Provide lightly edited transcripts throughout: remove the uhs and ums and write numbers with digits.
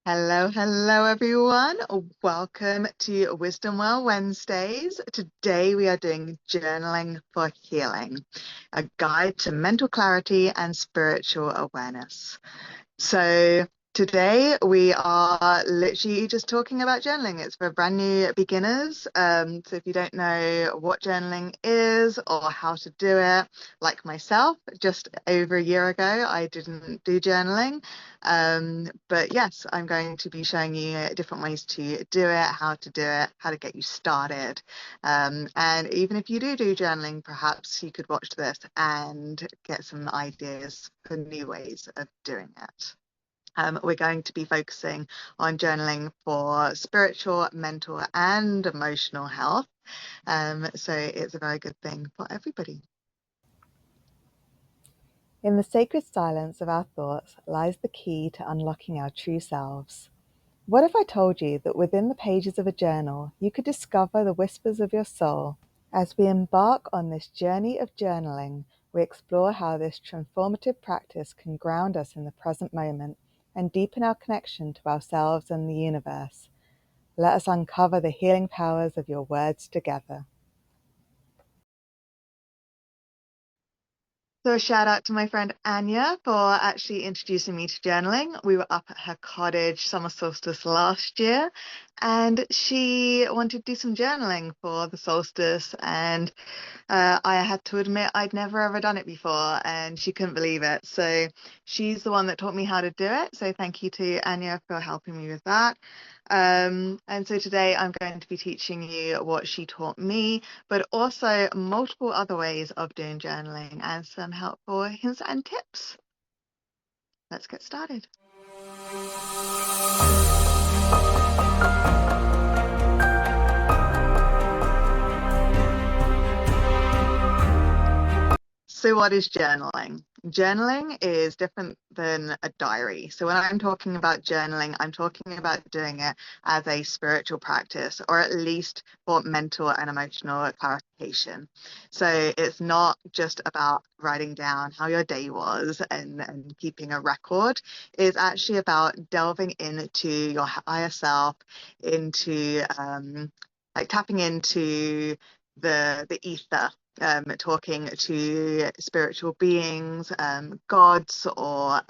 Hello, everyone. Welcome to Wisdom Well Wednesdays. Today we are doing Journaling for Healing, a guide to mental clarity and spiritual awareness. So today we are literally just talking about journaling. It's for brand new beginners. So if you don't know what journaling is or how to do it, like myself, just over a year ago, I didn't do journaling. But yes, I'm going to be showing you different ways to do it, how to do it, how to get you started. And even if you do journaling, perhaps you could watch this and get some ideas for new ways of doing it. We're going to be focusing on journaling for spiritual, mental, and emotional health. So it's a very good thing for everybody. In the sacred silence of our thoughts lies the key to unlocking our true selves. What if I told you that within the pages of a journal, you could discover the whispers of your soul? As we embark on this journey of journaling, we explore how this transformative practice can ground us in the present moment and deepen our connection to ourselves and the universe. Let us uncover the healing powers of your words together. So a shout out to my friend Anya for actually introducing me to journaling. We were up at her cottage summer solstice last year, and she wanted to do some journaling for the solstice, and I had to admit I'd never ever done it before, and she couldn't believe it. So she's the one that taught me how to do it. So thank you to Anya for helping me with that. And so today I'm going to be teaching you what she taught me, but also multiple other ways of doing journaling and some helpful hints and tips. Let's get started. So what is journaling? Journaling is different than a diary. So when I'm talking about journaling, I'm talking about doing it as a spiritual practice, or at least for mental and emotional clarification. So it's not just about writing down how your day was and keeping a record. It's actually about delving into your higher self, into like tapping into the ether, talking to spiritual beings, gods or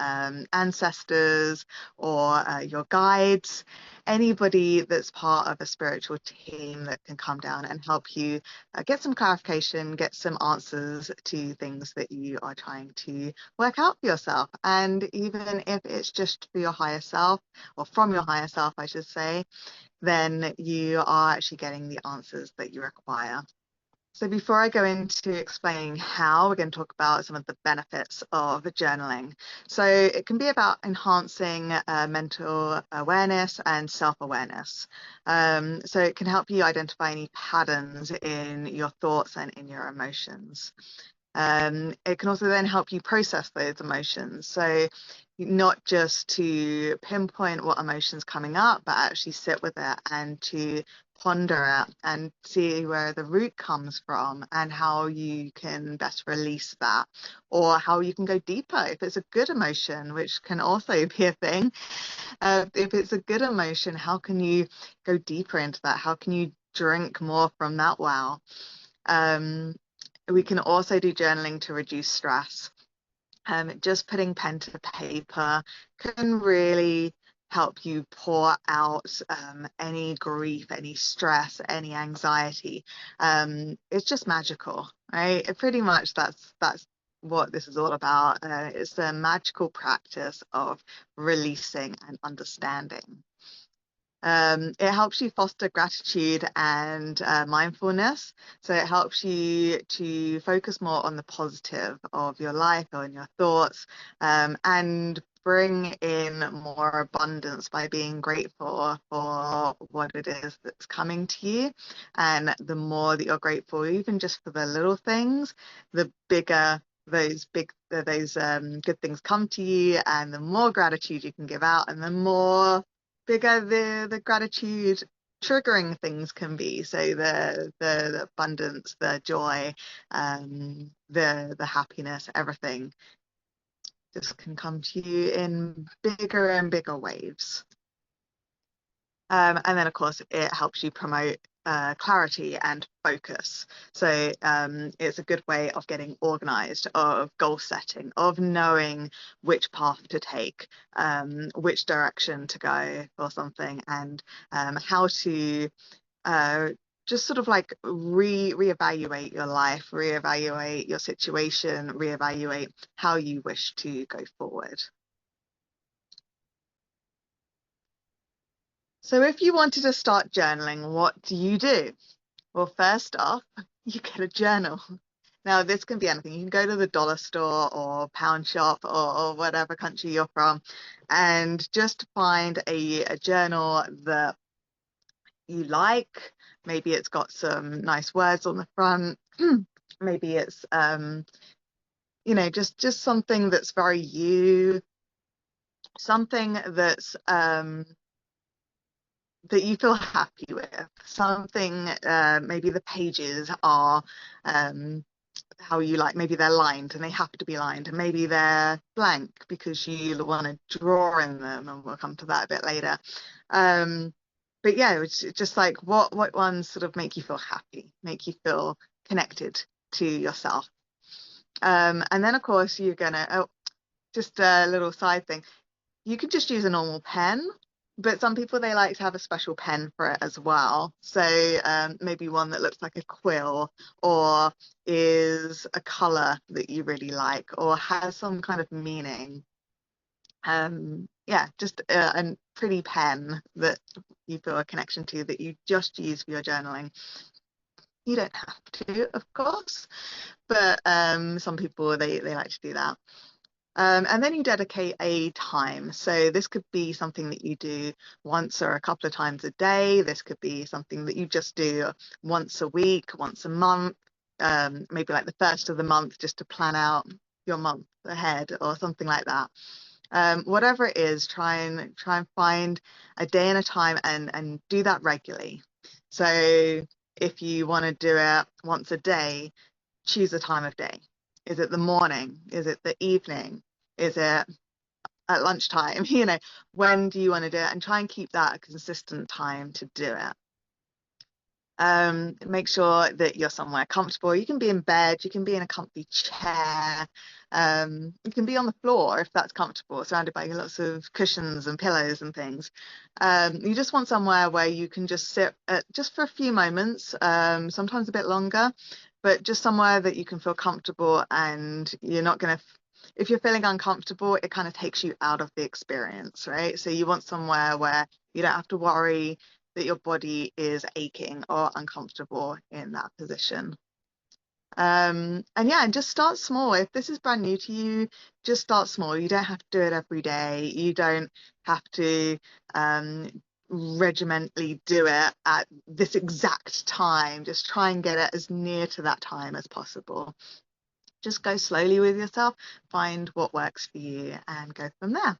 ancestors or your guides, anybody that's part of a spiritual team that can come down and help you get some clarification, get some answers to things that you are trying to work out for yourself. And even if it's just for your higher self, or from your higher self, I should say, then you are actually getting the answers that you require. So before I go into explaining how, we're going to talk about some of the benefits of journaling. So it can be about enhancing mental awareness and self-awareness. So it can help you identify any patterns in your thoughts and in your emotions. It can also then help you process those emotions. So not just to pinpoint what emotion's coming up, but actually sit with it and to ponder it and see where the root comes from and how you can best release that, or how you can go deeper if it's a good emotion, which can also be a thing. If it's a good emotion, how can you go deeper into that? How can you drink more from that well? We can also do journaling to reduce stress. Just putting pen to paper can really help you pour out any grief, any stress, any anxiety. It's just magical, right? Pretty much that's what this is all about. It's a magical practice of releasing and understanding. It helps you foster gratitude and mindfulness. So it helps you to focus more on the positive of your life or in your thoughts, and bring in more abundance by being grateful for what it is that's coming to you. And the more that you're grateful, even just for the little things, the bigger those good things come to you, and the more gratitude you can give out, and the more bigger the gratitude triggering things can be. So the abundance, the joy, the happiness, everything just can come to you in bigger and bigger waves. And then, of course, it helps you promote clarity and focus. So it's a good way of getting organized, of goal setting, of knowing which path to take, which direction to go for something, and how to just sort of like reevaluate your life, reevaluate your situation, reevaluate how you wish to go forward. So if you wanted to start journaling, what do you do? Well, first off, you get a journal. Now, this can be anything. You can go to the dollar store or pound shop or whatever country you're from and just find a journal that you like. Maybe it's got some nice words on the front. Maybe it's just something that's very you, something that's that you feel happy with, something maybe the pages are how you like, maybe they're lined and they have to be lined, and maybe they're blank because you want to draw in them, and we'll come to that a bit later. But yeah, it's just like what ones sort of make you feel happy, make you feel connected to yourself. And then of course you're gonna just a little side thing, you could just use a normal pen, but some people, they like to have a special pen for it as well. So maybe one that looks like a quill, or is a color that you really like, or has some kind of meaning. Yeah, just a pretty pen that you feel a connection to, that you just use for your journaling. You don't have to, of course, but some people, they like to do that. And then you dedicate a time. So this could be something that you do once or a couple of times a day. This could be something that you just do once a week, once a month, maybe like the first of the month, just to plan out your month ahead or something like that. Whatever it is, try and find a day and a time and do that regularly. So if you want to do it once a day, choose a time of day. Is it the morning? Is it the evening? Is it at lunchtime? When do you want to do it? And try and keep that a consistent time to do it. Make sure that you're somewhere comfortable. You can be in bed, you can be in a comfy chair, you can be on the floor if that's comfortable, surrounded by lots of cushions and pillows and things. You just want somewhere where you can just sit just for a few moments, sometimes a bit longer, but just somewhere that you can feel comfortable, and you're not going to, if you're feeling uncomfortable, it kind of takes you out of the experience, right? So you want somewhere where you don't have to worry that your body is aching or uncomfortable in that position. And yeah, and just start small. If this is brand new to you, just start small. You don't have to do it every day. You don't have to regimentally do it at this exact time. Just try and get it as near to that time as possible. Just go slowly with yourself, find what works for you, and go from there.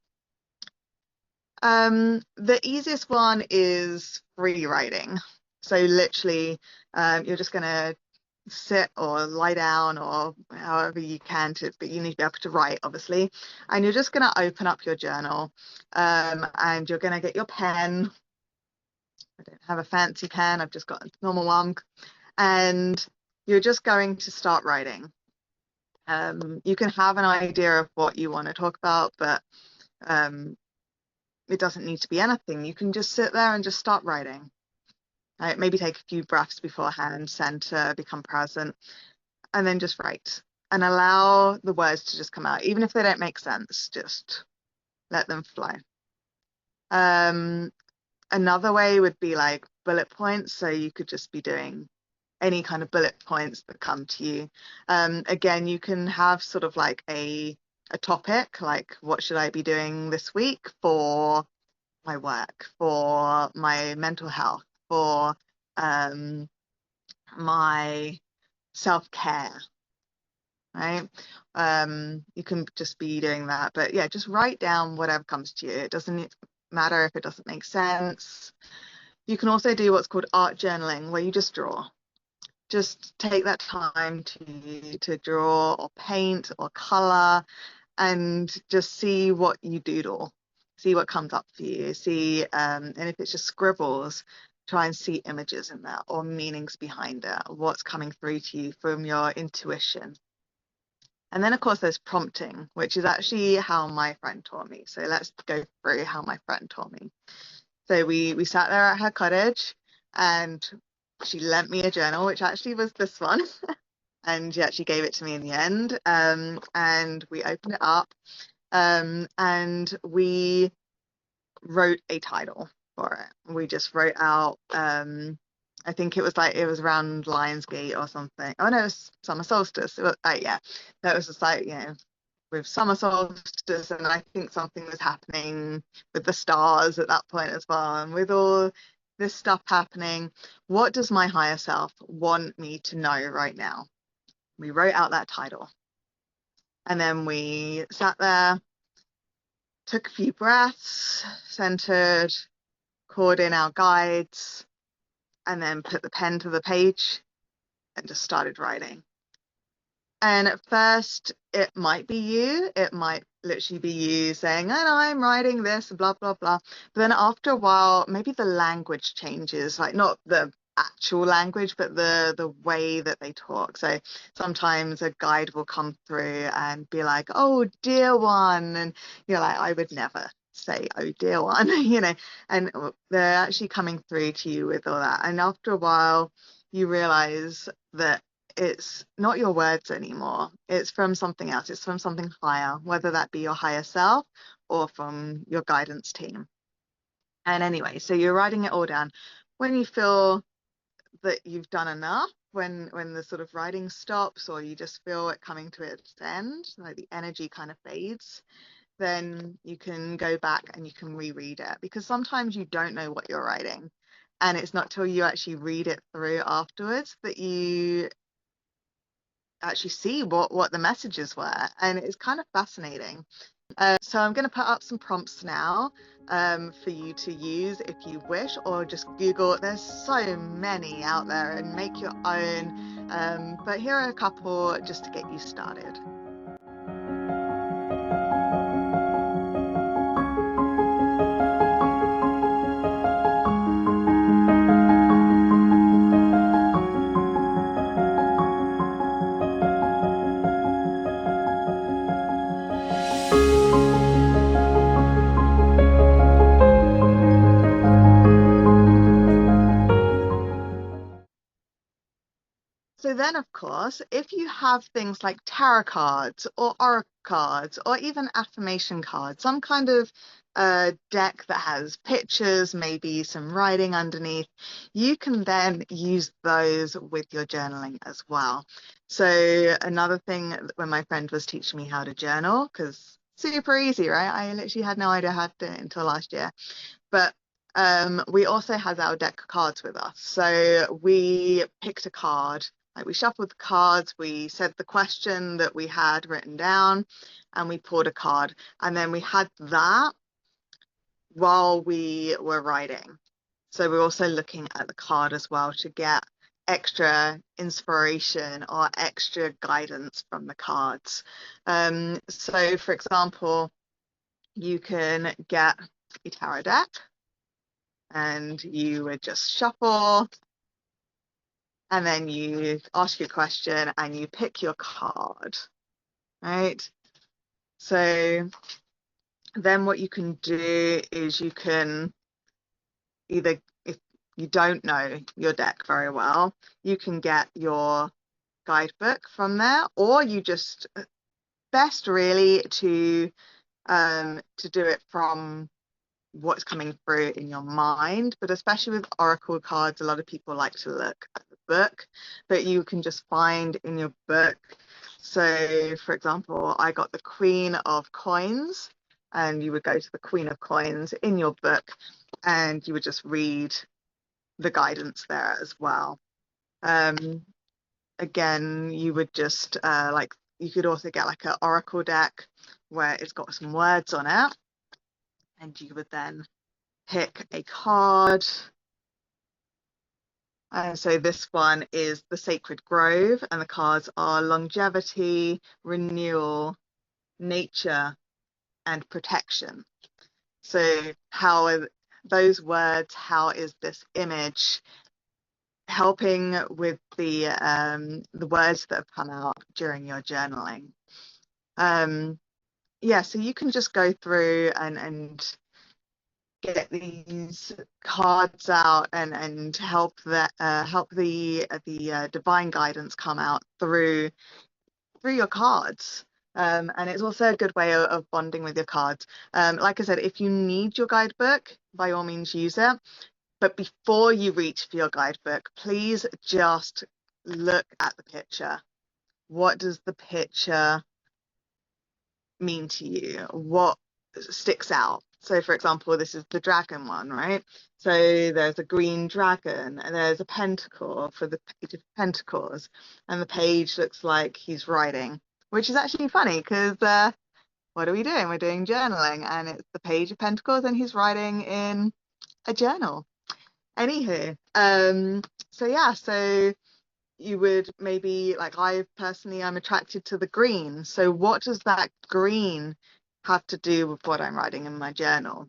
The easiest one is free writing. So literally, you're just gonna sit or lie down or however you can to, but you need to be able to write, obviously. And you're just gonna open up your journal, and you're gonna get your pen. I don't have a fancy pen, I've just got a normal one. And you're just going to start writing. You can have an idea of what you want to talk about, but it doesn't need to be anything. You can just sit there and just start writing. Right? Maybe take a few breaths beforehand, center, become present, and then just write. And allow the words to just come out. Even if they don't make sense, just let them flow. Another way would be like bullet points. So you could just be doing any kind of bullet points that come to you. Again, you can have sort of like a topic, like what should I be doing this week for my work, for my mental health, for my self-care, right? You can just be doing that, but yeah, just write down whatever comes to you. It doesn't matter if it doesn't make sense. You can also do what's called art journaling, where you just draw. Just take that time to draw or paint or color, and just see what you doodle. see what comes up for you, see, and if it's just scribbles, try and see images in there or meanings behind it, what's coming through to you from your intuition. And then, of course, there's prompting, which is actually how my friend taught me. So let's go through how my friend taught me. So we sat there at her cottage, and she lent me a journal, which actually was this one. And she actually gave it to me in the end. And we opened it up, and we wrote a title for it. We just wrote out, I think it was around Lionsgate or something. Oh no, it was summer solstice. It was, yeah, that was just like, with summer solstice, and I think something was happening with the stars at that point as well. And with all this stuff happening, what does my higher self want me to know right now? We wrote out that title. And then we sat there, took a few breaths, centered, called in our guides, and then put the pen to the page and just started writing. And at first, it might be you. It might literally be you saying, "Oh, no, I'm writing this, blah, blah, blah." But then after a while, maybe the language changes, like not the actual language, but the way that they talk. So sometimes a guide will come through and be like, "Oh, dear one." And you're like, I would never say, "Oh, dear one," and they're actually coming through to you with all that. And after a while, you realize that it's not your words anymore. It's from something else. It's from something higher, whether that be your higher self or from your guidance team. And anyway, so you're writing it all down. When you feel that you've done enough, when the sort of writing stops, or you just feel it coming to its end, like the energy kind of fades, then you can go back and you can reread it, because sometimes you don't know what you're writing. And it's not till you actually read it through afterwards that you actually see what the messages were, and it's kind of fascinating. So I'm going to put up some prompts now, for you to use if you wish, or just Google. There's so many out there, and make your own, but here are a couple just to get you started. So then, of course, if you have things like tarot cards or oracle cards or even affirmation cards, some kind of deck that has pictures, maybe some writing underneath, you can then use those with your journaling as well. So another thing, when my friend was teaching me how to journal, because super easy, right? I literally had no idea how to do it until last year. But we also had our deck of cards with us. So we picked a card, like we shuffled the cards, we said the question that we had written down, and we pulled a card. And then we had that while we were writing. So we're also looking at the card as well to get extra inspiration or extra guidance from the cards. So for example, you can get a tarot deck, and you would just shuffle, and then you ask your question and you pick your card, right? So then what you can do is you can either, if you don't know your deck very well, you can get your guidebook from there, or you just, best really to do it from what's coming through in your mind. But especially with oracle cards, a lot of people like to look at the book, but you can just find in your book. So for example, I got the Queen of Coins, and you would go to the Queen of Coins in your book and you would just read the guidance there as well. Again, you would just like, you could also get like an oracle deck where it's got some words on it, and you would then pick a card. And so this one is the Sacred Grove, and the cards are longevity, renewal, nature, and protection. So how are those words, how is this image helping with the words that have come out during your journaling? Yeah, so you can just go through and get these cards out and help the divine guidance come out through your cards. And it's also a good way of bonding with your cards. Like I said, if you need your guidebook, by all means use it. But before you reach for your guidebook, please just look at the picture. What does the picture mean to you? What sticks out? So for example, this is the dragon one, right? So there's a green dragon and there's a pentacle for the page of pentacles, and the page looks like he's writing, which is actually funny because what are we doing? We're doing journaling, and it's the page of pentacles and he's writing in a journal. Anywho, so yeah, so you would maybe, like, I'm attracted to the green. So what does that green have to do with what I'm writing in my journal?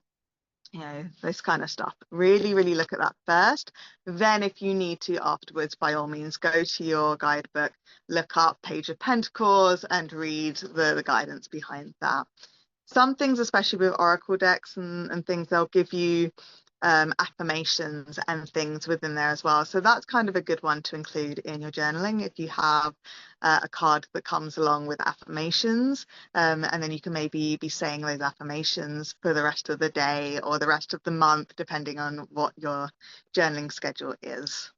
You know, this kind of stuff. Really, really look at that first. Then if you need to afterwards, by all means, go to your guidebook, look up Page of Pentacles and read the guidance behind that. Some things, especially with oracle decks and things, they'll give you affirmations and things within there as well. So that's kind of a good one to include in your journaling if you have a card that comes along with affirmations, and then you can maybe be saying those affirmations for the rest of the day or the rest of the month, depending on what your journaling schedule is.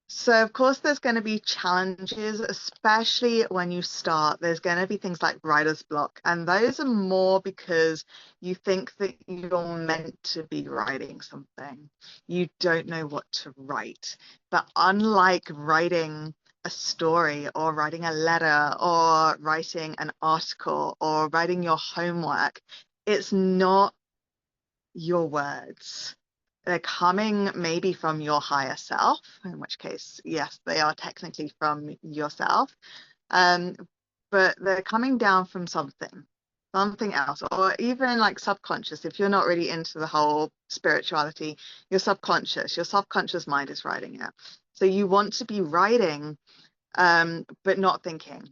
So of course there's going to be challenges, especially when you start. There's going to be things like writer's block, and those are more because you think that you're meant to be writing something. You don't know what to write. But unlike writing a story or writing a letter or writing an article or writing your homework, it's not your words. They're coming maybe from your higher self, in which case, yes, they are technically from yourself. But they're coming down from something else, or even like subconscious. If you're not really into the whole spirituality, your subconscious mind is writing it. So you want to be writing, but not thinking.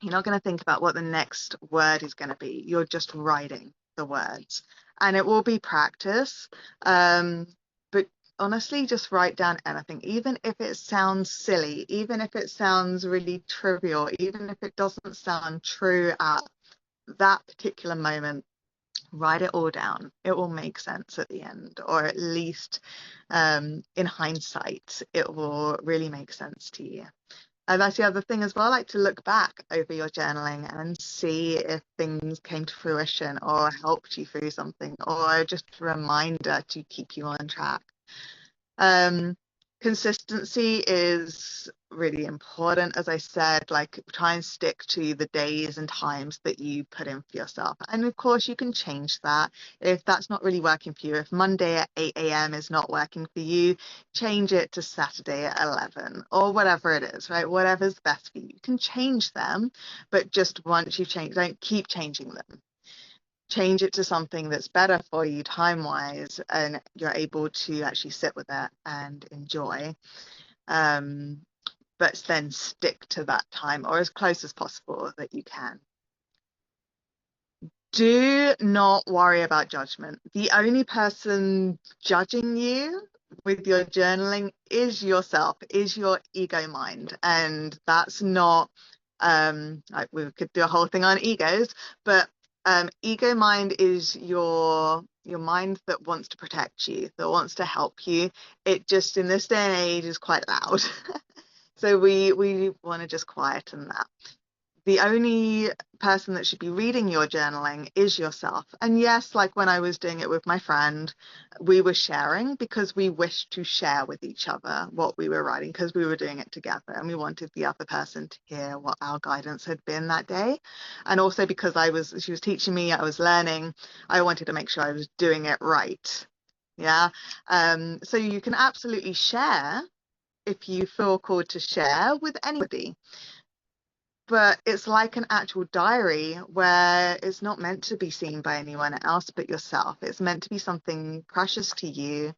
You're not going to think about what the next word is going to be. You're just writing the words, and it will be practice. But honestly, just write down anything, even if it sounds silly, even if it sounds really trivial, even if it doesn't sound true at that particular moment. Write it all down. It will make sense at the end, or at least in hindsight, it will really make sense to you. And that's the other thing as well, like to look back over your journaling and see if things came to fruition or helped you through something, or just a reminder to keep you on track. Consistency is really important. As I said, like, try and stick to the days and times that you put in for yourself. And of course, you can change that if that's not really working for you. If Monday at 8 a.m. is not working for you, change it to Saturday at 11 or whatever it is, right? Whatever's best for you. You can change them, but just once you've changed, don't keep changing them. Change it to something that's better for you time-wise, and you're able to actually sit with it and enjoy. But then stick to that time, or as close as possible that you can. Do not worry about judgment. The only person judging you with your journaling is yourself, is your ego mind. And that's not, like, we could do a whole thing on egos, but ego mind is your mind that wants to protect you, that wants to help you. It just, in this day and age, is quite loud. So we want to just quieten that. The only person that should be reading your journaling is yourself. And yes, like when I was doing it with my friend, we were sharing because we wished to share with each other what we were writing, because we were doing it together and we wanted the other person to hear what our guidance had been that day. And also because she was teaching me, I was learning, I wanted to make sure I was doing it right. Yeah. So you can absolutely share if you feel called to share with anybody. but it's like an actual diary where it's not meant to be seen by anyone else but yourself. It's meant to be something precious to you.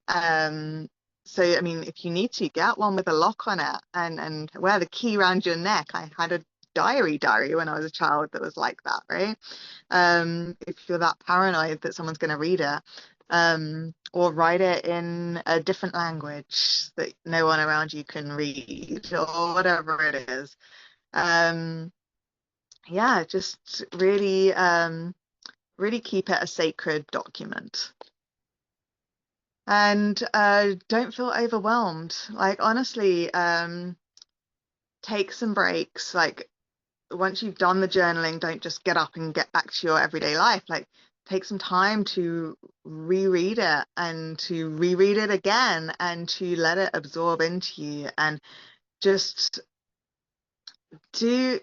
Um, so, I mean, if you need to, get one with a lock on it and wear the key around your neck. I had a diary when I was a child that was like that, right? If you're that paranoid that someone's going to read it, or write it in a different language that no one around you can read, or whatever it is. Yeah, just really keep it a sacred document. And don't feel overwhelmed. Like, honestly, take some breaks. Like, once you've done the journaling, don't just get up and get back to your everyday life. Like, take some time to reread it and to reread it again and to let it absorb into you. And just you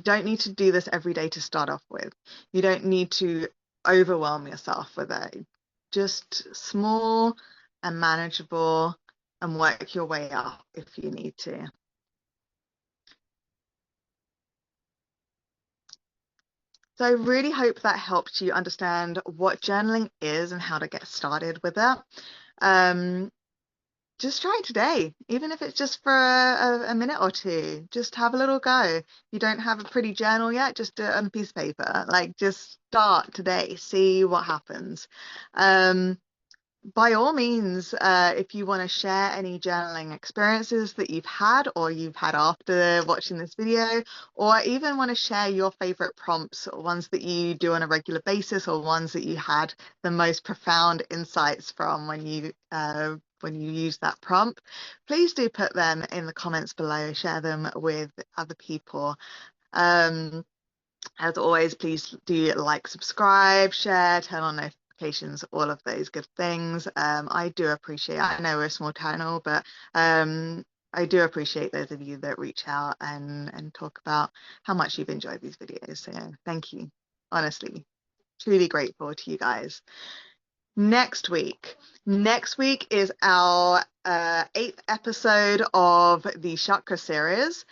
don't need to do this every day to start off with. You don't need to overwhelm yourself with it. Just small and manageable, and work your way up if you need to. So I really hope that helped you understand what journaling is and how to get started with it. Just try it today, even if it's just for a minute or two. Just have a little go. If you don't have a pretty journal yet, just do it on a piece of paper. Like, just start today, see what happens. By all means, if you want to share any journaling experiences that you've had or you've had after watching this video, or even want to share your favorite prompts, or ones that you do on a regular basis, or ones that you had the most profound insights from when you use that prompt, please do put them in the comments below. Share them with other people. As always, please do like, subscribe, share, turn on notifications, all of those good things. I do appreciate, I know we're a small channel, but I do appreciate those of you that reach out and talk about how much you've enjoyed these videos. So thank you. Honestly, truly grateful to you guys. Next week is our 8th episode of the chakra series.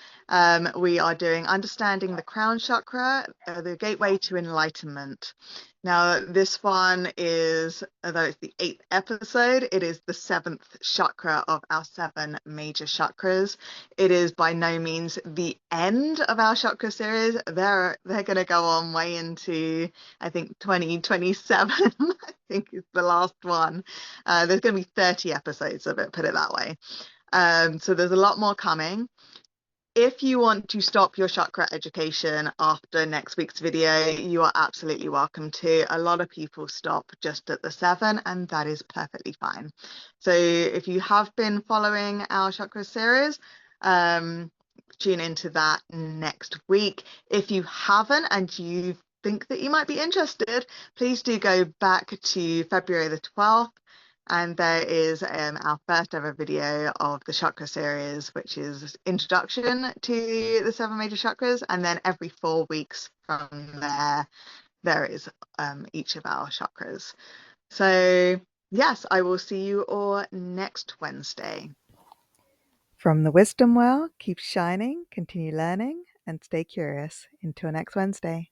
We are doing Understanding the Crown Chakra, the Gateway to Enlightenment. Now, this one is, although it's the 8th episode, it is the 7th chakra of our 7 major chakras. It is by no means the end of our chakra series. They're going to go on way into, I think, 2027. I think is the last one. There's going to be 30 episodes of it, put it that way. So there's a lot more coming. If you want to stop your chakra education after next week's video, you are absolutely welcome to. A lot of people stop just at the 7, and that is perfectly fine. So if you have been following our chakra series, tune into that next week. If you haven't and you think that you might be interested, please do go back to February the 12th. And there is our first ever video of the chakra series, which is introduction to the 7 major chakras. And then every 4 weeks from there is each of our chakras. So yes, I will see you all next Wednesday. From the wisdom well, keep shining, continue learning, and stay curious. Until next Wednesday.